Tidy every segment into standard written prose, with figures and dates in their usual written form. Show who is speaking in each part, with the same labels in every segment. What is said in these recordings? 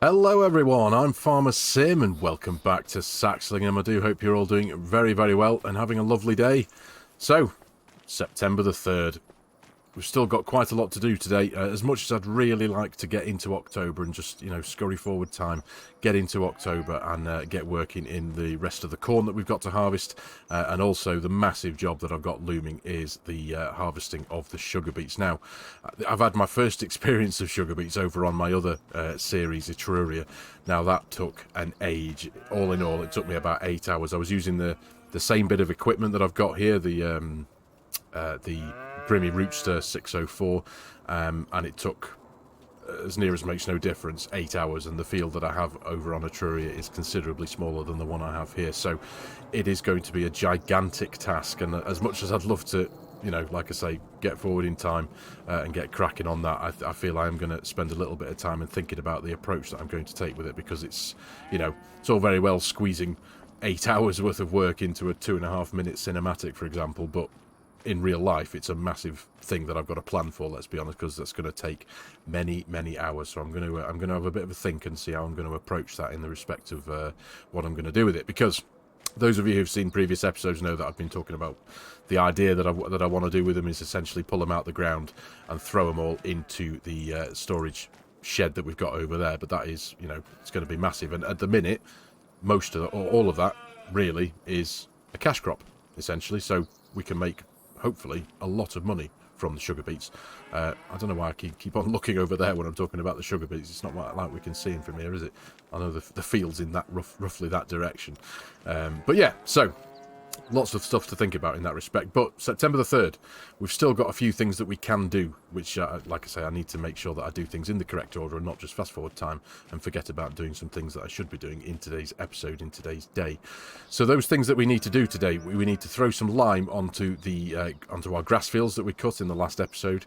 Speaker 1: Hello everyone, I'm Farmer Sim and welcome back to Saxlingham. I do hope you're all doing very, very well and having a lovely day. So, September the 3rd. We've still got quite a lot to do today. As much as I'd really like to get into October and just, scurry forward time, get into October and get working in the rest of the corn that we've got to harvest. And also the massive job that I've got looming is the harvesting of the sugar beets. Now, I've had my first experience of sugar beets over on my other series, Etruria. Now, that took an age. All in all, it took me about 8 hours. I was using the same bit of equipment that I've got here, the Grimmy Rootster 604, and it took, as near as makes no difference, 8 hours, and the field that I have over on Etruria is considerably smaller than the one I have here, so it is going to be a gigantic task. And as much as I'd love to, like I say, get forward in time and get cracking on that, I feel I am going to spend a little bit of time and thinking about the approach that I'm going to take with it, because it's, it's all very well squeezing 8 hours worth of work into a 2.5-minute cinematic, for example, but in real life it's a massive thing that I've got to plan for, let's be honest, because that's going to take many hours. So I'm going to have a bit of a think and see how I'm going to approach that in the respect of what I'm going to do with it, because those of you who've seen previous episodes know that I've been talking about the idea that I want to do with them is essentially pull them out the ground and throw them all into the storage shed that we've got over there. But that is, it's going to be massive, and at the minute most of or all of that really is a cash crop essentially, so we can make hopefully a lot of money from the sugar beets. I don't know why I keep on looking over there when I'm talking about the sugar beets. It's not like we can see them from here, is it? I know the field's in that roughly that direction. But yeah, so lots of stuff to think about in that respect. But September the 3rd, we've still got a few things that we can do, which, like I say, I need to make sure that I do things in the correct order and not just fast forward time and forget about doing some things that I should be doing in today's episode, in today's day. So those things that we need to do today, we need to throw some lime onto our grass fields that we cut in the last episode,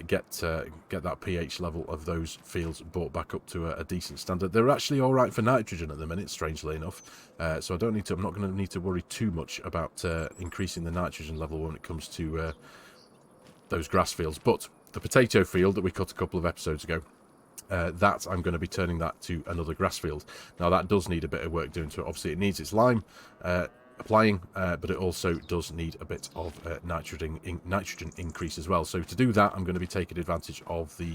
Speaker 1: get that pH level of those fields brought back up to a decent standard. They're actually all right for nitrogen at the minute, strangely enough. So I'm not going to need to worry too much about increasing the nitrogen level when it comes to those grass fields. But the potato field that we cut a couple of episodes ago, that I'm going to be turning that to another grass field. Now that does need a bit of work doing to it. Obviously it needs its lime applying, but it also does need a bit of nitrogen increase as well. So to do that, I'm going to be taking advantage of the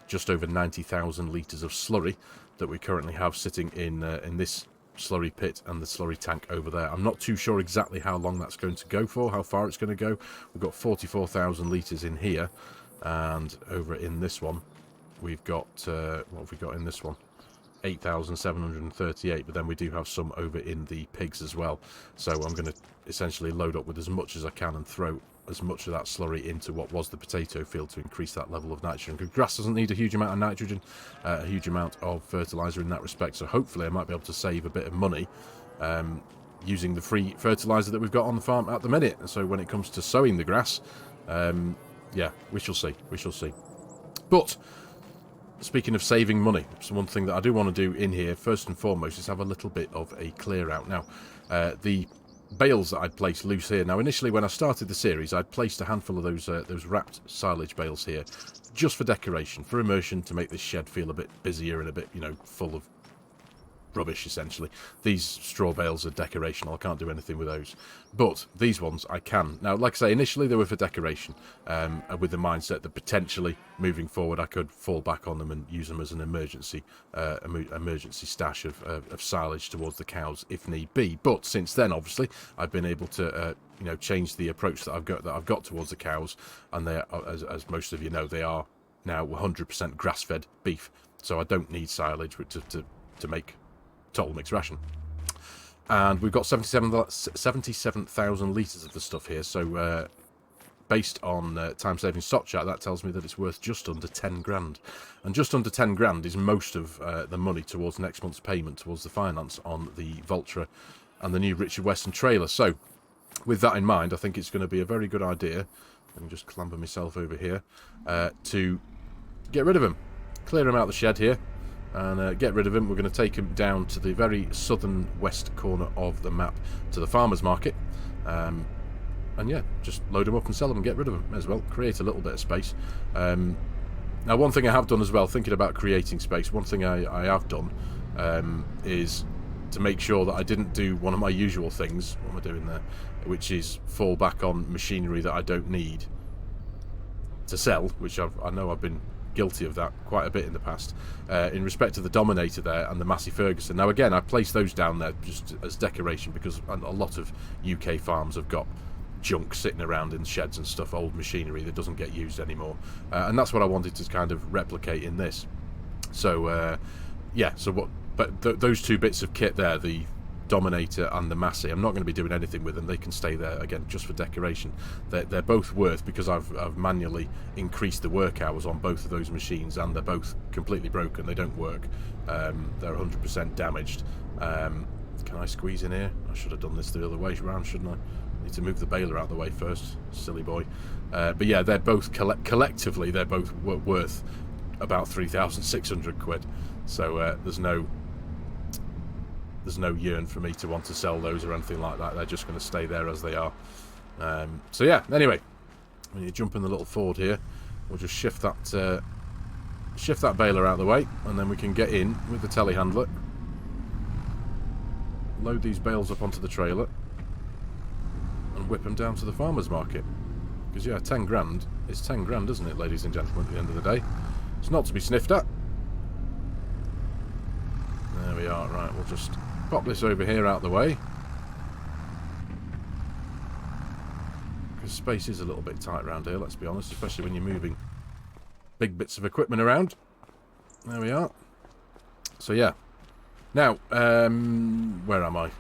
Speaker 1: just over 90,000 litres of slurry that we currently have sitting in this slurry pit and the slurry tank over there. I'm not too sure exactly how long that's going to go for, how far it's going to go. We've got 44,000 litres in here, and over in this one we've got what have we got in this one? 8,738, but then we do have some over in the pigs as well. So I'm going to essentially load up with as much as I can and throw as much of that slurry into what was the potato field to increase that level of nitrogen, because grass doesn't need a huge amount of nitrogen, a huge amount of fertilizer in that respect. So hopefully I might be able to save a bit of money using the free fertilizer that we've got on the farm at the minute. So when it comes to sowing the grass, yeah, we shall see, But speaking of saving money, so one thing that I do want to do in here first and foremost is have a little bit of a clear out. Now, the bales that I'd placed loose here. Now, initially when I started the series, I'd placed a handful of those wrapped silage bales here, just for decoration, for immersion, to make this shed feel a bit busier and a bit, full of rubbish, essentially. These straw bales are decorational. I can't do anything with those. But these ones I can. Now, like I say, initially they were for decoration, with the mindset that potentially moving forward I could fall back on them and use them as an emergency stash of silage towards the cows if need be. But since then, obviously, I've been able to change the approach that I've got towards the cows, and they are, as most of you know, they are now 100% grass-fed beef. So I don't need silage to make total mixed ration. And we've got 77,000 litres of the stuff here, so based on time-saving stock chart, that tells me that it's worth just under 10 grand. And just under 10 grand is most of the money towards next month's payment towards the finance on the Vulture and the new Richard Weston trailer. So with that in mind, I think it's going to be a very good idea, let me just clamber myself over here, to get rid of him, clear him out of the shed here, and get rid of him. We're going to take him down to the very southern west corner of the map to the farmers market, and yeah, just load him up and sell them and get rid of them as well. Create a little bit of space. Now, one thing I have done as well, thinking about creating space, one thing I have done is to make sure that I didn't do one of my usual things, what am I doing there, which is fall back on machinery that I don't need to sell, which I know I've been guilty of that quite a bit in the past, in respect to the Dominator there and the Massey Ferguson. Now again, I placed those down there just as decoration because a lot of UK farms have got junk sitting around in sheds and stuff, old machinery that doesn't get used anymore, and that's what I wanted to kind of replicate in this. So yeah, so what, but those two bits of kit there, the Dominator and the Massey, I'm not going to be doing anything with them. They can stay there again just for decoration. They're both worth, because I've manually increased the work hours on both of those machines, and they're both completely broken. They don't work. They're 100% damaged. Can I squeeze in here? I should have done this the other way around, shouldn't I? Need to move the baler out of the way first, silly boy. But yeah, they're both collectively they're both worth about 3,600 quid. So there's no yearn for me to want to sell those or anything like that. They're just going to stay there as they are. So yeah, anyway, when you jump in the little Ford here, we'll just shift that baler out of the way, and then we can get in with the telehandler, load these bales up onto the trailer, and whip them down to the farmer's market. Because yeah, 10 grand is 10 grand, isn't it, ladies and gentlemen, at the end of the day? It's not to be sniffed at. There we are. Right, we'll just pop this over here out the way, because space is a little bit tight around here, let's be honest, especially when you're moving big bits of equipment around. There we are. So yeah, now where am I?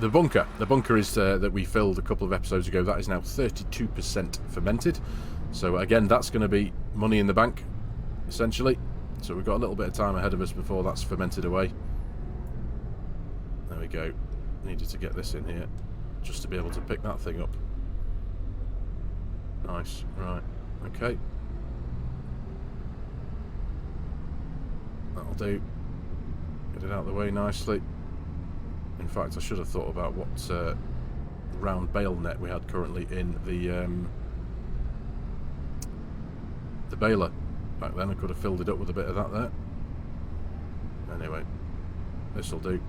Speaker 1: The bunker is that we filled a couple of episodes ago. That is now 32% fermented, so again, that's going to be money in the bank essentially. So we've got a little bit of time ahead of us before that's fermented away. There we go. Needed to get this in here just to be able to pick that thing up. Nice. Right. Okay. That'll do. Get it out of the way nicely. In fact, I should have thought about what round bale net we had currently in the baler. Back then I could have filled it up with a bit of that there. Anyway, this'll do.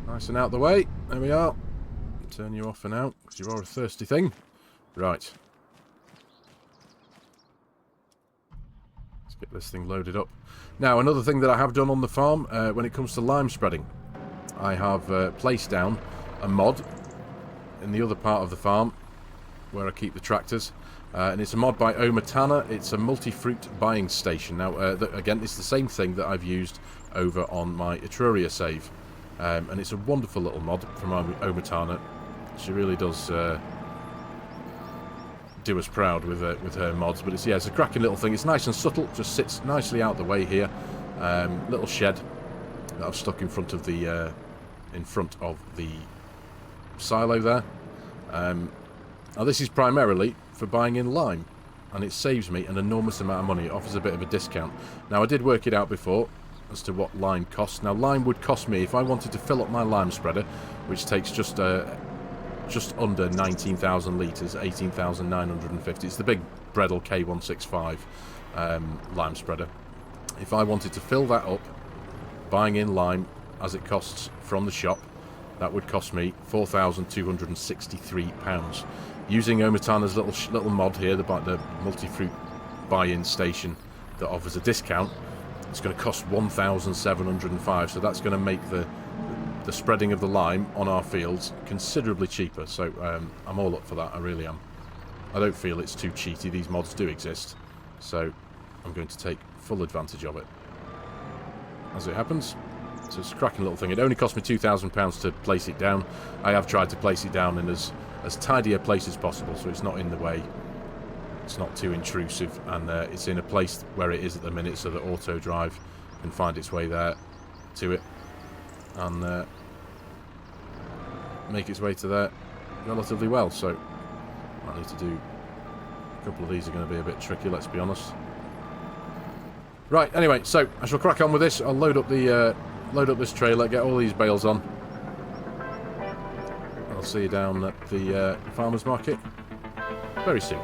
Speaker 1: Nice and out the way. There we are. Turn you off for now, because you are a thirsty thing. Right. Let's get this thing loaded up. Now, another thing that I have done on the farm, when it comes to lime spreading, I have placed down a mod in the other part of the farm where I keep the tractors. And it's a mod by Omatana. It's a multi-fruit buying station. Now, again, it's the same thing that I've used over on my Etruria save. And it's a wonderful little mod from Omatana. She really does do us proud with her mods. But it's a cracking little thing. It's nice and subtle. Just sits nicely out the way here. Little shed that I've stuck in front of the silo there. Now, this is primarily for buying in lime, and it saves me an enormous amount of money. It offers a bit of a discount. Now, I did work it out before as to what lime costs. Now, lime would cost me, if I wanted to fill up my lime spreader, which takes just under 19,000 litres, 18,950. It's the big Bredel K165 lime spreader. If I wanted to fill that up, buying in lime as it costs from the shop, that would cost me £4,263. Using Omatana's little mod here, the multi-fruit buy-in station that offers a discount, it's going to cost £1,705. So that's going to make the spreading of the lime on our fields considerably cheaper. So I'm all up for that. I really am. I don't feel it's too cheaty. These mods do exist, so I'm going to take full advantage of it as it happens. So it's a cracking little thing. It only cost me £2,000 to place it down. I have tried to place it down in as tidy a place as possible, so it's not in the way, it's not too intrusive, and it's in a place where it is at the minute, so that auto drive can find its way there to it and make its way to there relatively well. So I need to do a couple of these. Are going to be a bit tricky, let's be honest. Right, anyway, so I shall crack on with this. I'll load up this trailer, get all these bales on. I'll see you down at the farmer's market very soon.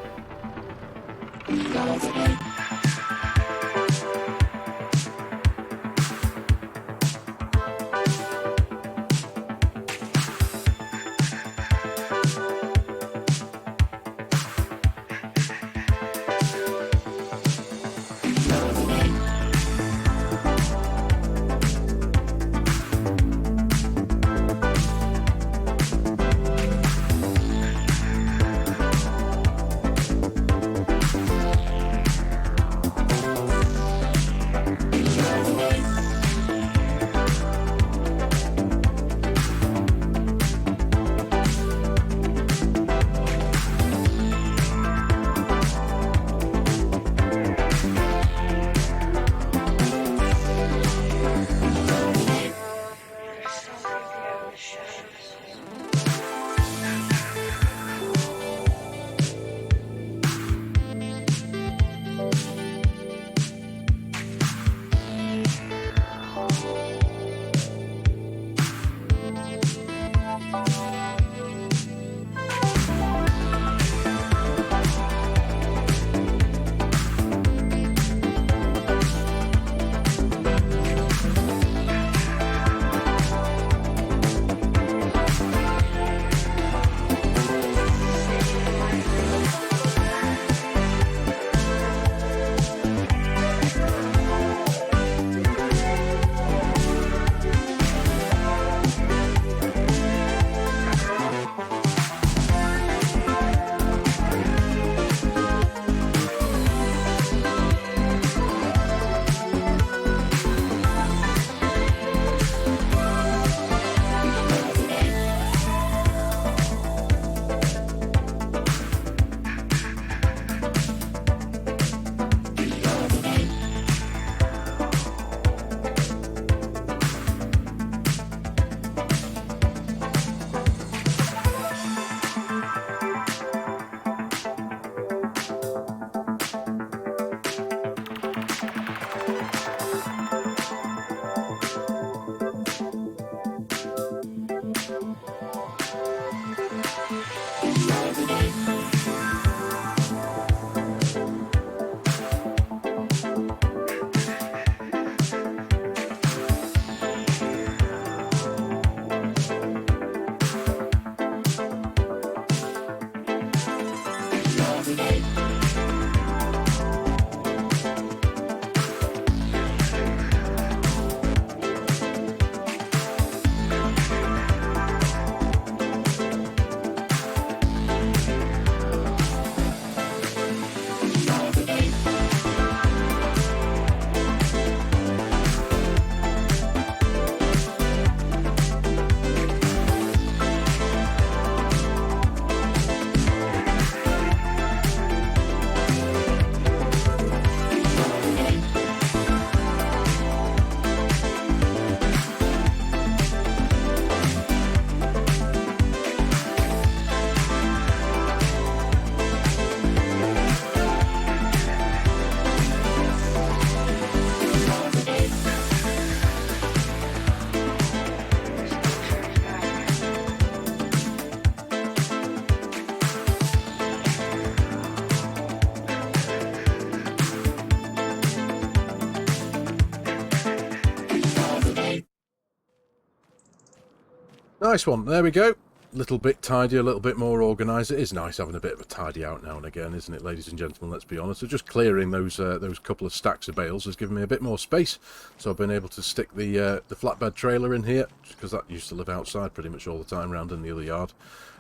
Speaker 1: Nice one. There we go. A little bit tidier, a little bit more organised. It is nice having a bit of a tidy out now and again, isn't it, ladies and gentlemen? Let's be honest. So just clearing those couple of stacks of bales has given me a bit more space. So I've been able to stick the flatbed trailer in here, because that used to live outside pretty much all the time, round in the other yard.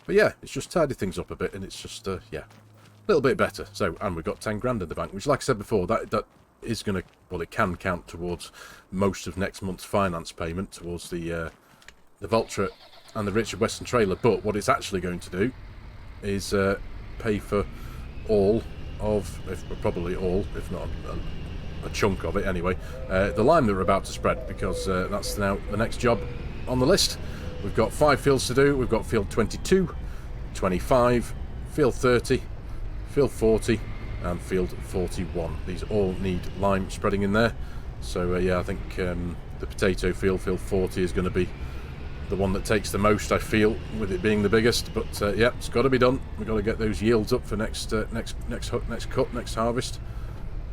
Speaker 1: But yeah, it's just tidied things up a bit, and it's just yeah, a little bit better. So, and we've got 10 grand in the bank, which, like I said before, that is going to, well, it can count towards most of next month's finance payment towards the Valtra and the Richard Weston trailer. But what it's actually going to do is pay for all of, probably all, if not a chunk of it anyway, the lime that we're about to spread, because that's now the next job on the list. We've got 5 fields to do. We've got field 22, 25, field 30, field 40 and field 41. These all need lime spreading in there. So yeah, I think the potato field, field 40, is going to be the one that takes the most, I feel, with it being the biggest. But yeah, it's got to be done. We've got to get those yields up for next harvest.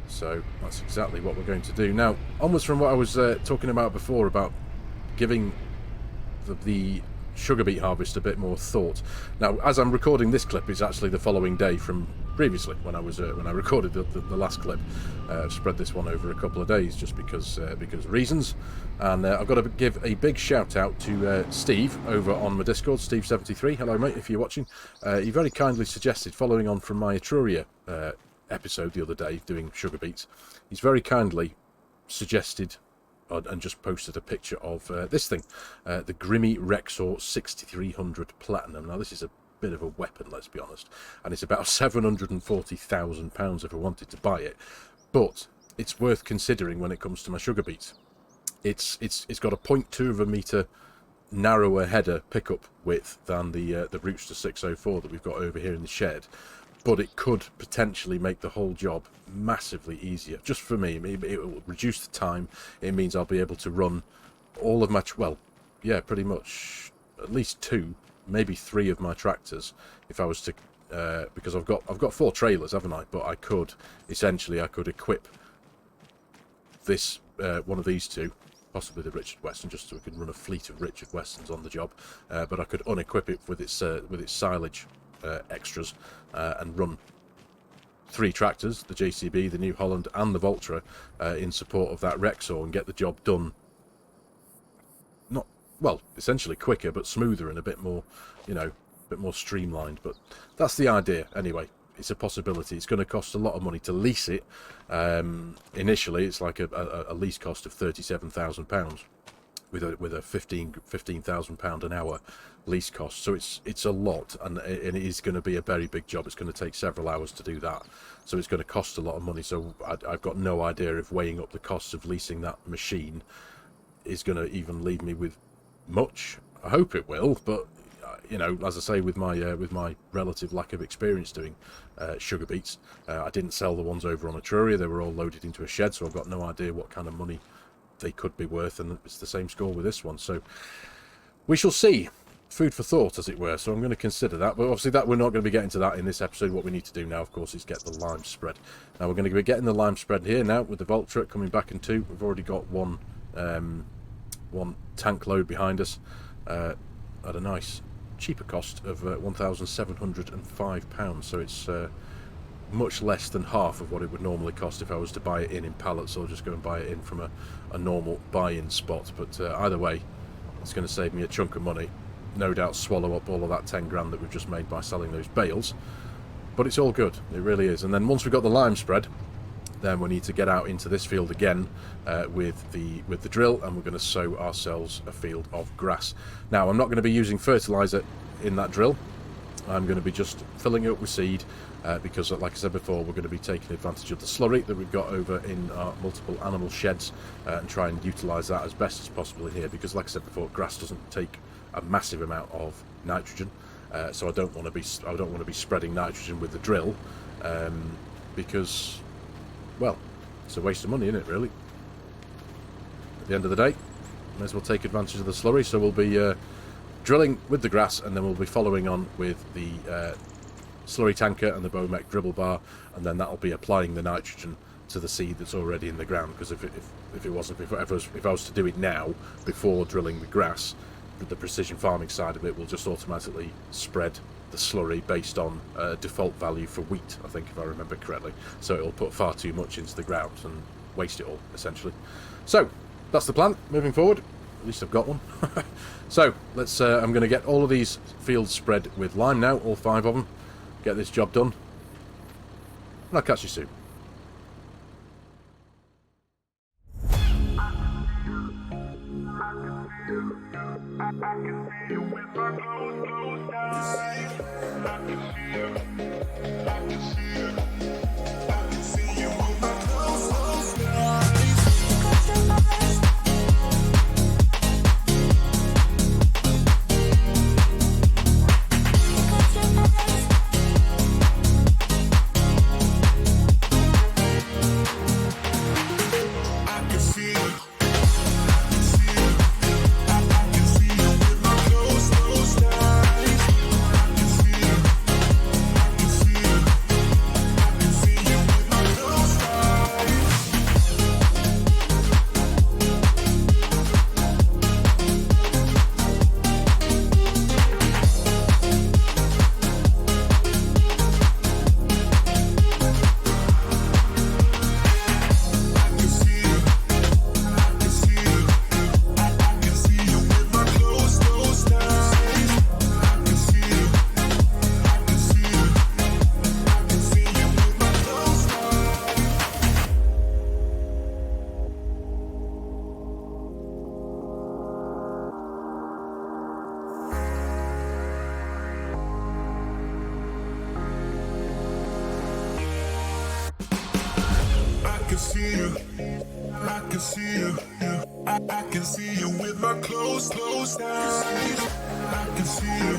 Speaker 1: So that's exactly what we're going to do. Now, onwards from what I was talking about before, about giving the sugar beet harvest a bit more thought. Now, as I'm recording this clip, it's actually the following day from previously when I recorded the last clip. I've spread this one over a couple of days just because reasons. And I've got to give a big shout out to Steve over on my Discord, Steve73. Hello, mate, if you're watching. He very kindly suggested, following on from my Etruria episode the other day doing sugar beets, he's very kindly suggested and just posted a picture of this thing, the Grimmy Rexor 6300 Platinum. Now, this is a bit of a weapon, let's be honest, and it's about £740,000 if I wanted to buy it, but it's worth considering when it comes to my sugar beets. It's got a 0.2 of a metre narrower header pickup width than the Rootster 604 that we've got over here in the shed, but it could potentially make the whole job massively easier. Just for me, it will reduce the time. It means I'll be able to run all of my, well, yeah, pretty much at least 2, maybe 3 of my tractors if I was to, because I've got 4 trailers, haven't I? But I could equip this one of these 2, possibly the Richard Weston, just so we can run a fleet of Richard Westons on the job. But I could unequip it with its silage extras and run 3 tractors, the JCB, the New Holland and the Voltra, in support of that Rexor, and get the job done, not, well, essentially quicker, but smoother and a bit more, you know, a bit more streamlined. But that's the idea anyway. It's a possibility. It's going to cost a lot of money to lease it. Initially it's like a lease cost of £37,000 with a £15,000 an hour lease cost, so it's a lot, and it is going to be a very big job. It's going to take several hours to do that, so it's going to cost a lot of money. So I've got no idea if weighing up the costs of leasing that machine is going to even leave me with much. I hope it will, but you know, as I say, with my relative lack of experience doing sugar beets, I didn't sell the ones over on Etruria. They were all loaded into a shed, so I've got no idea what kind of money they could be worth, and it's the same score with this one. So we shall see. Food for thought, as it were. So I'm going to consider that, but obviously that we're not going to be getting to that in this episode. What we need to do now, of course, is get the lime spread. Now we're going to be getting the lime spread here now with the Voltra coming back in 2. We've already got one tank load behind us at a nice cheaper cost of £1,705. So it's much less than half of what it would normally cost if I was to buy it in pallets, or just go and buy it in from a normal buy-in spot. But either way, it's going to save me a chunk of money. No doubt swallow up all of that 10 grand that we've just made by selling those bales, but it's all good, it really is. And then once we've got the lime spread, then we need to get out into this field again with the drill, and we're going to sow ourselves a field of grass. Now, I'm not going to be using fertilizer in that drill. I'm going to be just filling it up with seed, because like I said before, we're going to be taking advantage of the slurry that we've got over in our multiple animal sheds, and try and utilize that as best as possible in here, because like I said before, grass doesn't take a massive amount of nitrogen, so I don't want to be spreading nitrogen with the drill, because, well, it's a waste of money, isn't it, really? At the end of the day, may as well take advantage of the slurry. So we'll be drilling with the grass, and then we'll be following on with the slurry tanker and the Bomec dribble bar, and then that'll be applying the nitrogen to the seed that's already in the ground. Because if I was to do it now before drilling the grass, the precision farming side of it will just automatically spread the slurry based on default value for wheat, I think, if I remember correctly. So it'll put far too much into the ground and waste it all, essentially. So that's the plan moving forward. At least I've got one. So let's I'm going to get all of these fields spread with lime now, all 5 of them, get this job done, and I'll catch you soon.
Speaker 2: see you. I can see you. I can see you with my closed eyes. I can see you.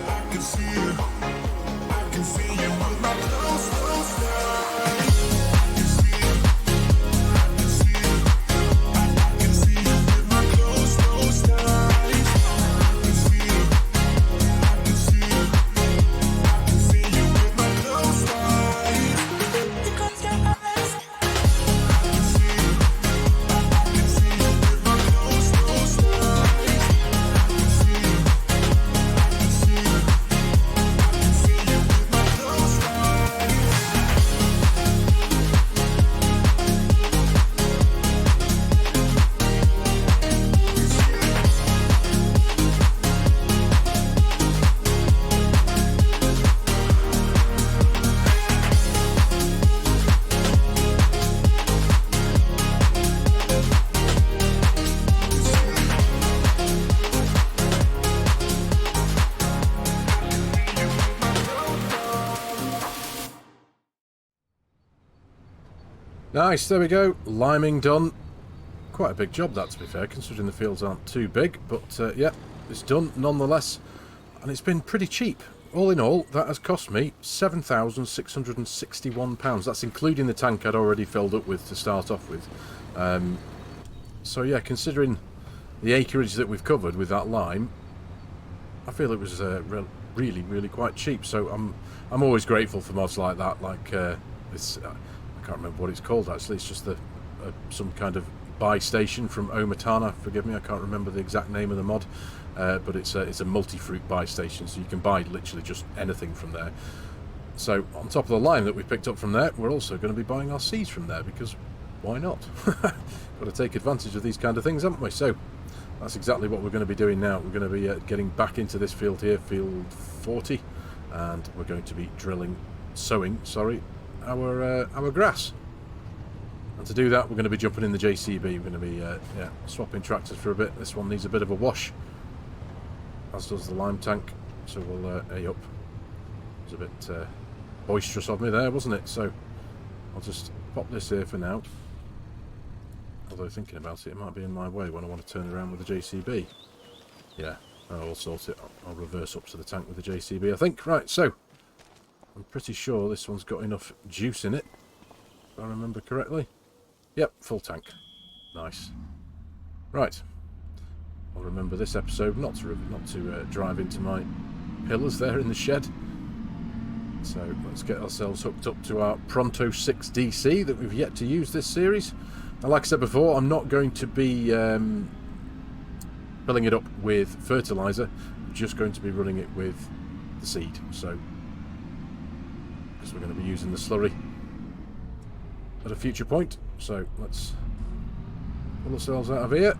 Speaker 2: I can see you. I can see you with my closed eyes. I can see you. I can see you. I can see you with my closed eyes. I can see you. I can see you. I can see you with my closed eyes. I can see you. I can see you with my closed eyes. I can see you. I can see you. I can see you with my closed eyes.
Speaker 1: Nice, there we go. Liming done. Quite a big job that, to be fair, considering the fields aren't too big. But yeah, it's done nonetheless. And it's been pretty cheap. All in all, that has cost me £7,661. That's including the tank I'd already filled up with to start off with. So yeah, considering the acreage that we've covered with that lime, I feel it was really, really quite cheap. So I'm always grateful for mods like that. Like this, I can't remember what it's called actually. It's just some kind of buy station from Omatana. Forgive me, I can't remember the exact name of the mod. But it's a multi-fruit buy station, so you can buy literally just anything from there. So on top of the lime that we picked up from there, we're also going to be buying our seeds from there, because why not? Got to take advantage of these kind of things, haven't we? So that's exactly what we're going to be doing now. We're going to be getting back into this field here, field 40, and we're going to be sowing our grass. And to do that, we're going to be jumping in the JCB. We're going to be swapping tractors for a bit. This one needs a bit of a wash, as does the lime tank. So we'll up. It was a bit boisterous of me there, wasn't it? So I'll just pop this here for now. Although thinking about it, it might be in my way when I want to turn around with the JCB. Yeah, I'll sort it. I'll reverse up to the tank with the JCB, I think. Right, so I'm pretty sure this one's got enough juice in it, if I remember correctly. Yep, full tank. Nice. Right. I'll remember this episode not to drive into my pillars there in the shed. So let's get ourselves hooked up to our Pronto 6 DC that we've yet to use this series. And like I said before, I'm not going to be filling it up with fertilizer. I'm just going to be running it with the seed. So, because we're going to be using the slurry at a future point. So let's pull ourselves out of here.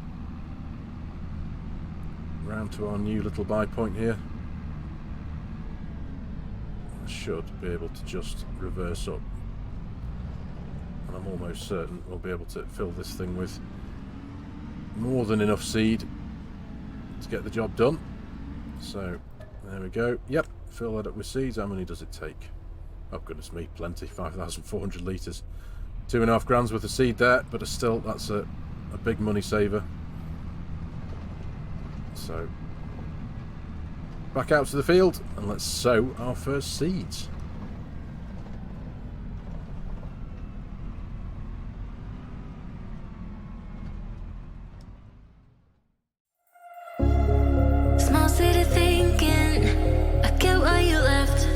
Speaker 1: Round to our new little buy point here. I should be able to just reverse up, and I'm almost certain we'll be able to fill this thing with more than enough seed to get the job done. So there we go. Yep, fill that up with seeds. How many does it take? Oh goodness me, plenty. 5,400 litres. 2.5 grams worth of seed there, but still that's a big money saver. So back out to the field and let's sow our first seeds.
Speaker 3: Small city thinking, I get why you left.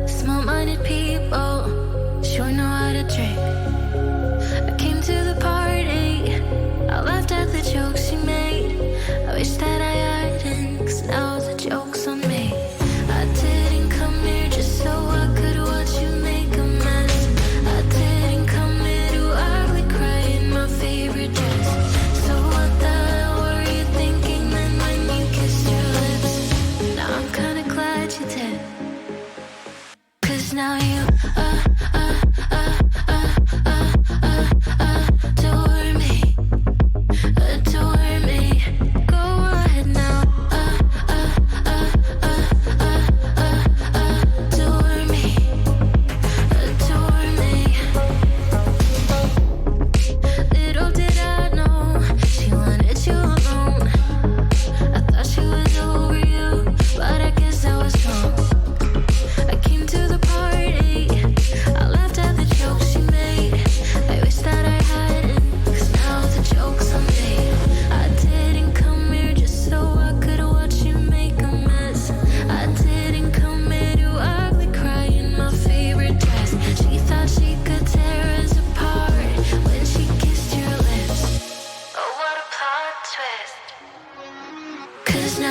Speaker 3: Small-minded people sure know how to drink. I came to the party, I laughed at the jokes you made. I wish that I hadn't, 'cause now the joke's on me. I didn't come here just so I could watch you make a mess. I didn't come here to ugly cry in my favorite dress. So what the hell were you thinking then when you kissed your lips? Now I'm kinda glad you did, 'cause now you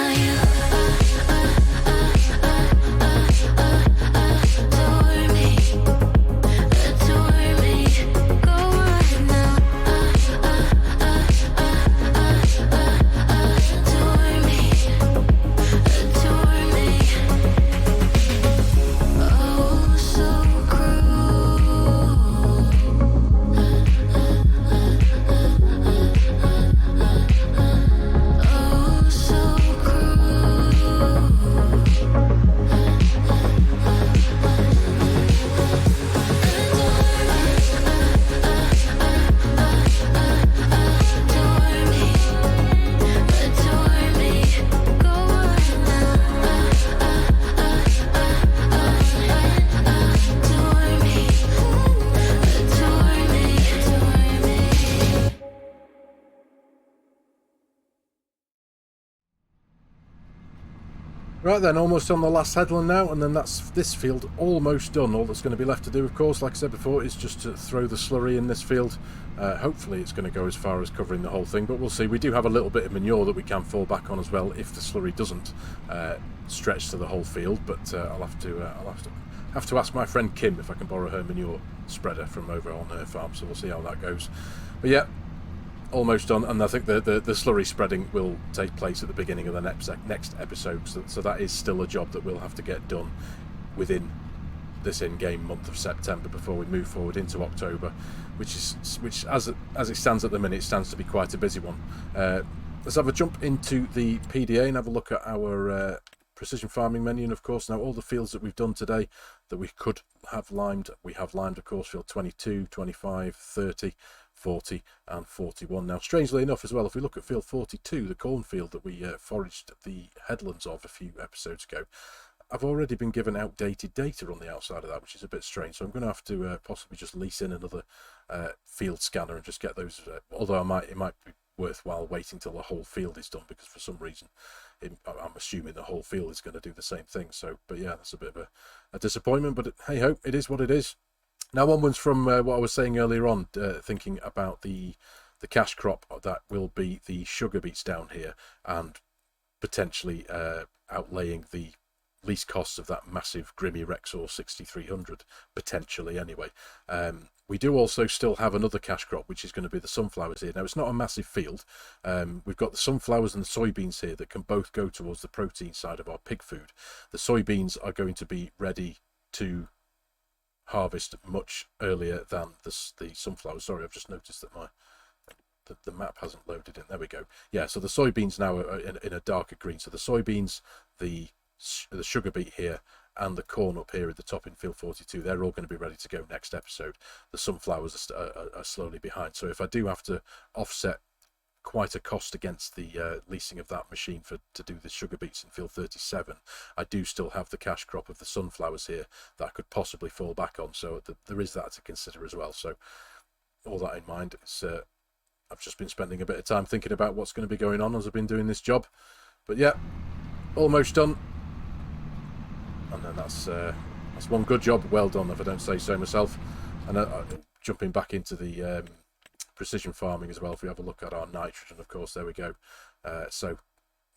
Speaker 3: now you adore me, adore me. Go on now, adore me, adore me. Oh, so oh, so adore me, adore me. Go on now, adore me, adore me, adore me.
Speaker 1: Right then, almost on the last headland now, and then that's this field almost done. All that's going to be left to do, of course, like I said before, is just to throw the slurry in this field. Hopefully it's going to go as far as covering the whole thing, but we'll see. We do have a little bit of manure that we can fall back on as well if the slurry doesn't stretch to the whole field. But I'll have to ask my friend Kim if I can borrow her manure spreader from over on her farm. So we'll see how that goes. But yeah, almost done, and I think the slurry spreading will take place at the beginning of the next episode, so that is still a job that we'll have to get done within this in-game month of September before we move forward into October, which as it stands at the minute stands to be quite a busy one. Let's have a jump into the PDA and have a look at our precision farming menu, and of course now all the fields that we've done today that we could have limed, we have limed, of course, field 22, 25, 30, 40 and 41. Now strangely enough as well, if we look at field 42, the cornfield that we foraged the headlands of a few episodes ago, I've already been given outdated data on the outside of that, which is a bit strange. So I'm going to have to possibly just lease in another field scanner and just get those, although it might be worthwhile waiting till the whole field is done, because for some reason I'm assuming the whole field is going to do the same thing. So, but yeah, that's a bit of a disappointment, but hey ho, it is what it is. Now onwards from what I was saying earlier on, thinking about the cash crop that will be the sugar beets down here, and potentially outlaying the least costs of that massive Grimmy Rexor 6300, potentially anyway. We do also still have another cash crop, which is going to be the sunflowers here. Now it's not a massive field. We've got the sunflowers and the soybeans here that can both go towards the protein side of our pig food. The soybeans are going to be ready to harvest much earlier than the sunflowers. Sorry, I've just noticed that the map hasn't loaded in. There we go. Yeah, so the soybeans now are in a darker green. So the soybeans, the sugar beet here, and the corn up here at the top in field 42, they're all going to be ready to go next episode. The sunflowers are slowly behind. So if I do have to offset quite a cost against the leasing of that machine to do the sugar beets in field 37, I do still have the cash crop of the sunflowers here that I could possibly fall back on. So there is that to consider as well. So all that in mind, I've just been spending a bit of time thinking about what's going to be going on as I've been doing this job. But yeah, almost done. And then that's one good job well done, if I don't say so myself. And jumping back into the precision farming as well, if we have a look at our nitrogen, of course, there we go. So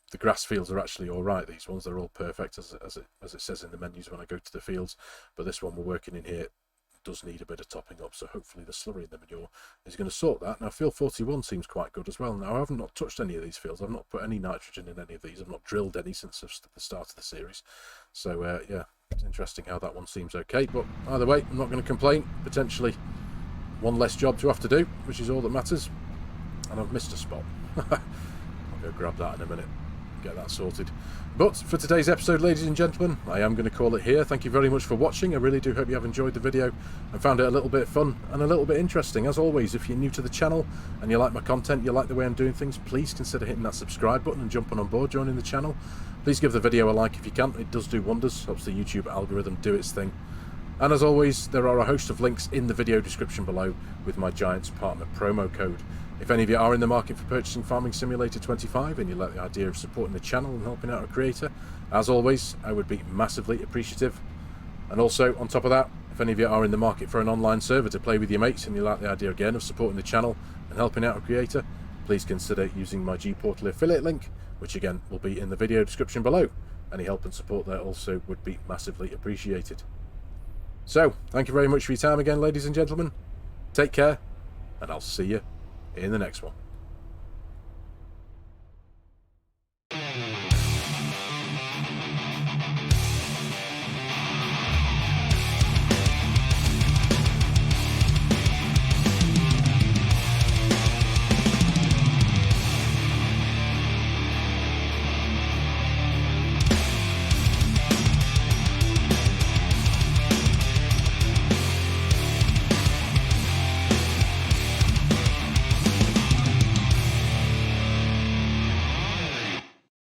Speaker 1: the grass fields are actually all right. These ones, they're all perfect as it says in the menus when I go to the fields. But this one we're working in here does need a bit of topping up, so hopefully the slurry in the manure is going to sort that. Now field 41 seems quite good as well. Now I haven't not touched any of these fields. I've not put any nitrogen in any of these. I've not drilled any since the start of the series. So yeah, it's interesting how that one seems okay. But either way, I'm not going to complain. Potentially one less job to have to do, which is all that matters. And I've missed a spot. I'll go grab that in a minute, get that sorted. But for today's episode, ladies and gentlemen, I am going to call it here. Thank you very much for watching. I really do hope you have enjoyed the video and found it a little bit fun and a little bit interesting. As always, if you're new to the channel and you like my content, you like the way I'm doing things, please consider hitting that subscribe button and jumping on board, joining the channel. Please give the video a like if you can. It does do wonders, helps the YouTube algorithm do its thing. And as always, there are a host of links in the video description below with my Giants Partner promo code. If any of you are in the market for purchasing Farming Simulator 25 and you like the idea of supporting the channel and helping out a creator, as always, I would be massively appreciative. And also, on top of that, if any of you are in the market for an online server to play with your mates and you like the idea again of supporting the channel and helping out a creator, please consider using my G-Portal affiliate link, which again will be in the video description below. Any help and support there also would be massively appreciated. So, thank you very much for your time again, ladies and gentlemen. Take care, and I'll see you in the next one.